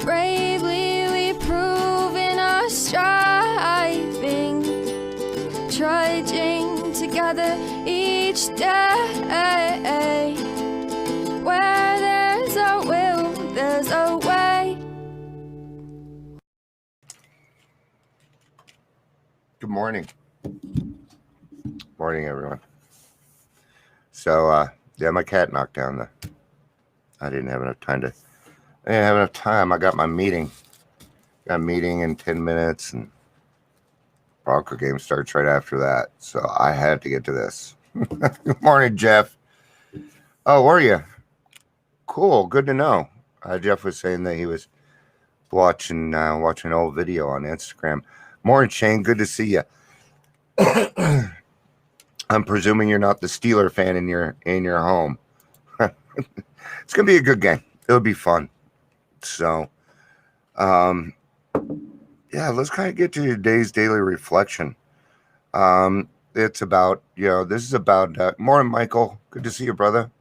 Bravely we prove in our striving, trudging together each day. Where there's a will, there's a way. Good morning. Morning, everyone. So, yeah, my cat knocked down I didn't have enough time I got my meeting. Got a meeting in 10 minutes, and Bronco game starts right after that. So I had to get to this. Good morning, Jeff. Oh, were you? Cool. Good to know. Jeff was saying that he was watching an old video on Instagram. Morning, Shane. Good to see you. I'm presuming you're not the Steeler fan in your home. It's gonna be a good game. It'll be fun. So, yeah, let's kind of get to today's daily reflection. It's about, this is about, morning, Michael. Good to see you, brother.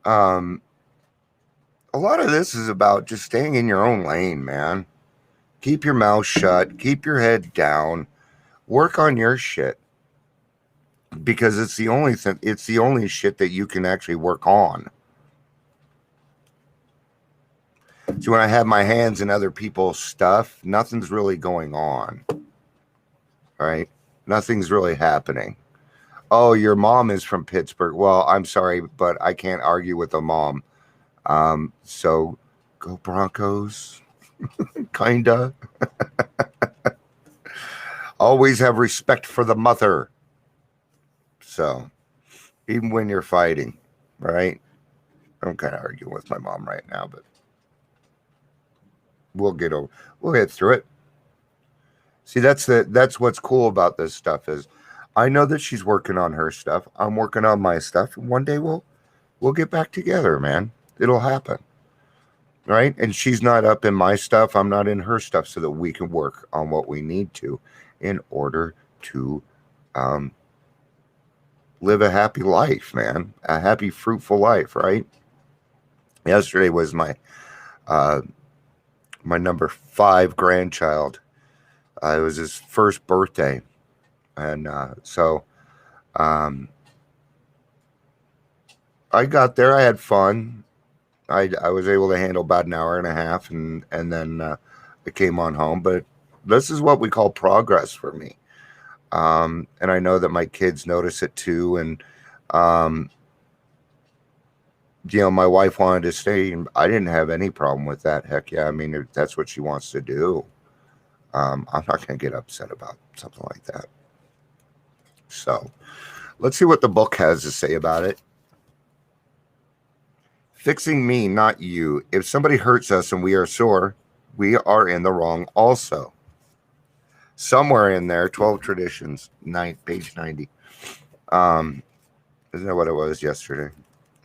A lot of this is about just staying in your own lane, man. Keep your mouth shut. Keep your head down. Work on your shit. Because it's the only thing, it's the only shit that you can actually work on. So when I have my hands in other people's stuff, nothing's really going on. Right? Nothing's really happening. Oh, your mom is from Pittsburgh. Well, I'm sorry, but I can't argue with a mom. So go Broncos. Kinda. Always have respect for the mother. So even when you're fighting, right? I'm kind of arguing with my mom right now, but we'll get through it. See, that's what's cool about this stuff is I know that she's working on her stuff. I'm working on my stuff. One day we'll get back together, man. It'll happen. Right? And she's not up in my stuff. I'm not in her stuff, so that we can work on what we need to in order to live a happy life, man. A happy, fruitful life, right? Yesterday was my number 5 grandchild. It was his first birthday. And so I got there. I had fun. I was able to handle about an hour and a half, and then I came on home. But this is what we call progress for me. And I know that my kids notice it too. And my wife wanted to stay, and I didn't have any problem with that. Heck yeah. I mean, if that's what she wants to do. I'm not going to get upset about something like that. So let's see what the book has to say about it. Fixing me, not you. If somebody hurts us and we are sore, we are in the wrong also. Somewhere in there, 12 Traditions, page 90. Isn't that what it was yesterday?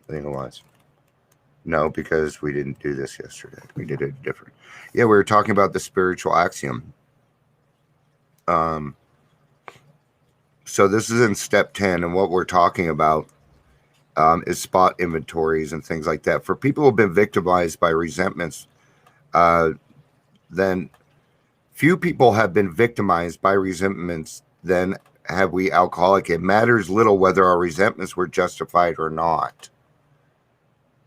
I think it was. No, because we didn't do this yesterday. We did it different. Yeah, we were talking about the spiritual axiom. So this is in step 10, and what we're talking about is spot inventories and things like that. For people who have been victimized by resentments, then few people have been victimized by resentments than have we alcoholic. It matters little whether our resentments were justified or not.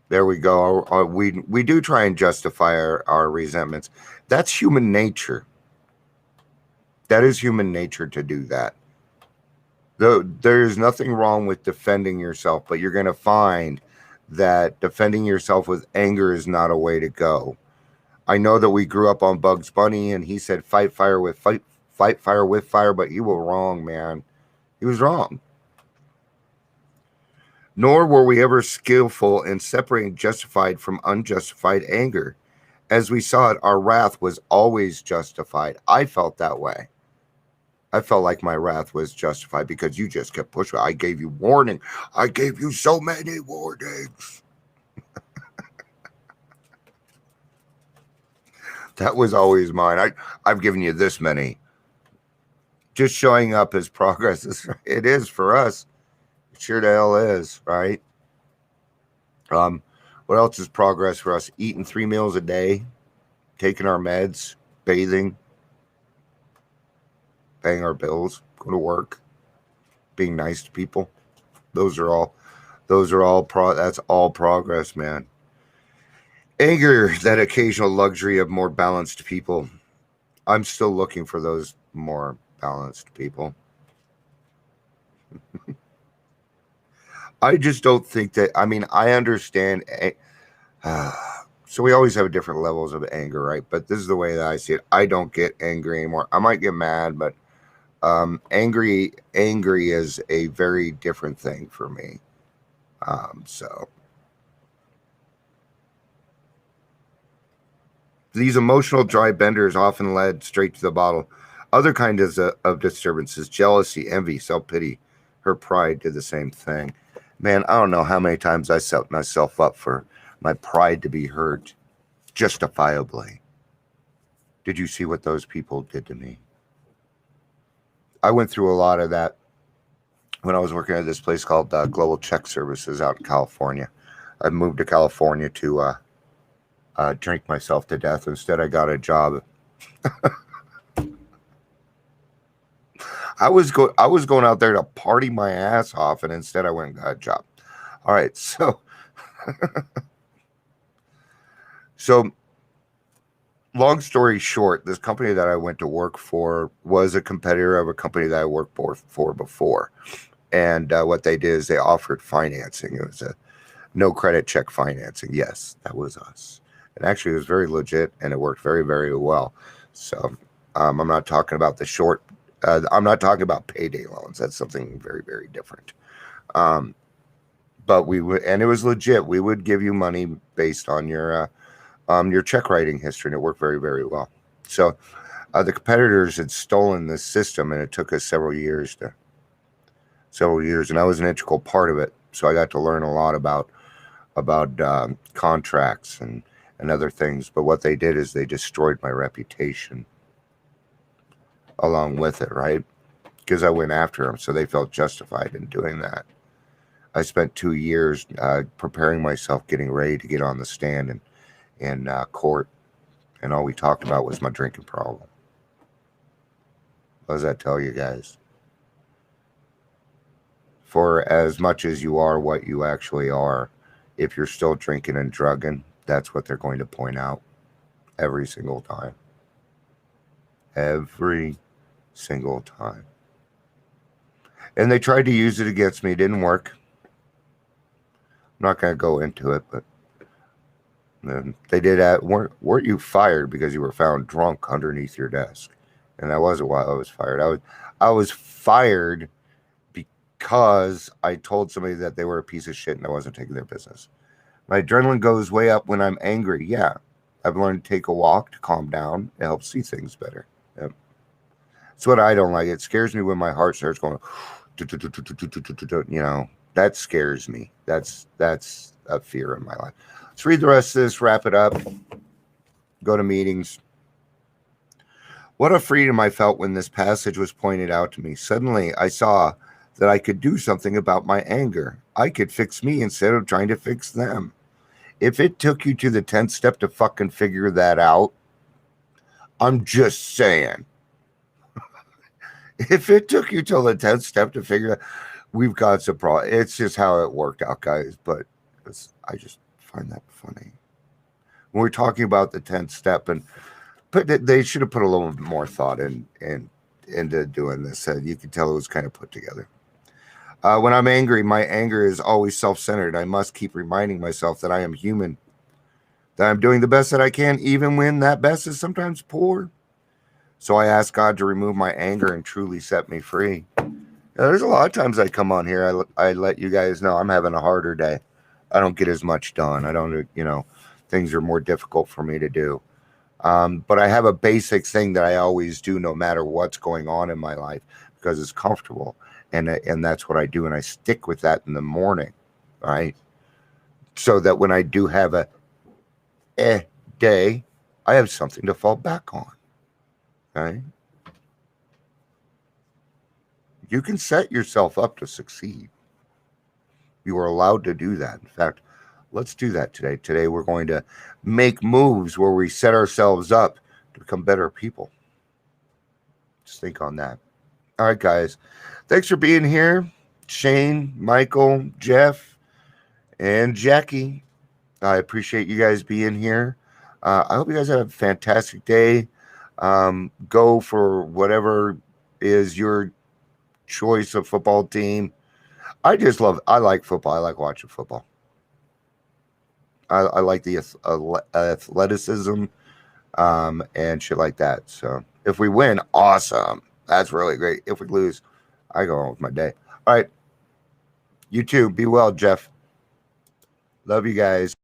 There we go. We do try and justify our resentments. That's human nature. That is human nature to do that. There's nothing wrong with defending yourself, but you're going to find that defending yourself with anger is not a way to go. I know that we grew up on Bugs Bunny, and he said fight fire with fire, but you were wrong, man. He was wrong. Nor were we ever skillful in separating justified from unjustified anger. As we saw it, our wrath was always justified. I felt that way. I felt like my wrath was justified because you just kept pushing. I gave you warning. I gave you so many warnings. That was always mine. I've given you this many. Just showing up as progress. It is for us. It sure the hell is, right? What else is progress for us? Eating 3 meals a day. taking our meds, bathing, paying our bills, go to work, being nice to people. Those are all that's all progress, man. Anger, that occasional luxury of more balanced people. I'm still looking for those more balanced people. I just don't think that, I mean, I understand. So we always have different levels of anger, right? But this is the way that I see it. I don't get angry anymore. I might get mad, but angry is a very different thing for me. So these emotional dry benders often led straight to the bottle. Other kinds of disturbances, jealousy, envy, self-pity, her pride did the same thing. Man, I don't know how many times I set myself up for my pride to be hurt justifiably. Did you see what those people did to me? I went through a lot of that when I was working at this place called Global Check Services out in California. I moved to California to drink myself to death. Instead, I got a job. I was going out there to party my ass off, and instead I went and got a job. All right, so so long story short, this company that I went to work for was a competitor of a company that I worked for before. And what they did is they offered financing. It was a no credit check financing. Yes, that was us. And actually, it was very legit, and it worked very, very well. So I'm not talking about the short. I'm not talking about payday loans. That's something very, very different. But we would, and it was legit. We would give you money based on your check writing history, and it worked very, very well. So the competitors had stolen this system, and it took us several years, and I was an integral part of it. So I got to learn a lot about contracts and other things. But what they did is they destroyed my reputation along with it, right? Because I went after them, so they felt justified in doing that. I spent 2 years preparing myself, getting ready to get on the stand in court, and all we talked about was my drinking problem. What does that tell you guys? For as much as you are what you actually are, if you're still drinking and drugging, that's what they're going to point out every single time. Every single time. And they tried to use it against me. It didn't work. I'm not going to go into it, but they did that. Weren't you fired because you were found drunk underneath your desk? And that wasn't why I was fired. I was fired because I told somebody that they were a piece of shit and I wasn't taking their business. My adrenaline goes way up when I'm angry. Yeah. I've learned to take a walk to calm down. It helps see things better. Yep. It's what I don't like. It scares me when my heart starts going, you know, that scares me. That's a fear in my life. Let's read the rest of this, wrap it up, go to meetings. What a freedom I felt when this passage was pointed out to me. Suddenly, I saw that I could do something about my anger. I could fix me instead of trying to fix them. If it took you to the 10th step to fucking figure that out, I'm just saying. If it took you till the 10th step to figure out, we've got some problem. It's just how it worked out, guys. But I just find that funny. When we're talking about the 10th step, they should have put a little more thought into doing this. You could tell it was kind of put together. When I'm angry, my anger is always self-centered. I must keep reminding myself that I am human, that I'm doing the best that I can, even when that best is sometimes poor. So I ask God to remove my anger and truly set me free. There's a lot of times I come on here, I let you guys know I'm having a harder day. I don't get as much done. I don't, things are more difficult for me to do. But I have a basic thing that I always do no matter what's going on in my life because it's comfortable. And that's what I do. And I stick with that in the morning, right? So that when I do have a day, I have something to fall back on, right? You can set yourself up to succeed. You are allowed to do that. In fact, let's do that today. Today we're going to make moves where we set ourselves up to become better people. Just think on that. All right, guys. Thanks for being here. Shane, Michael, Jeff, and Jackie. I appreciate you guys being here. I hope you guys have a fantastic day. Go for whatever is your choice of football team. I like football. I like watching football. I like the athleticism and shit like that. So if we win, awesome. That's really great. If we lose, I go on with my day. All right. You too. Be well, Jeff. Love you guys.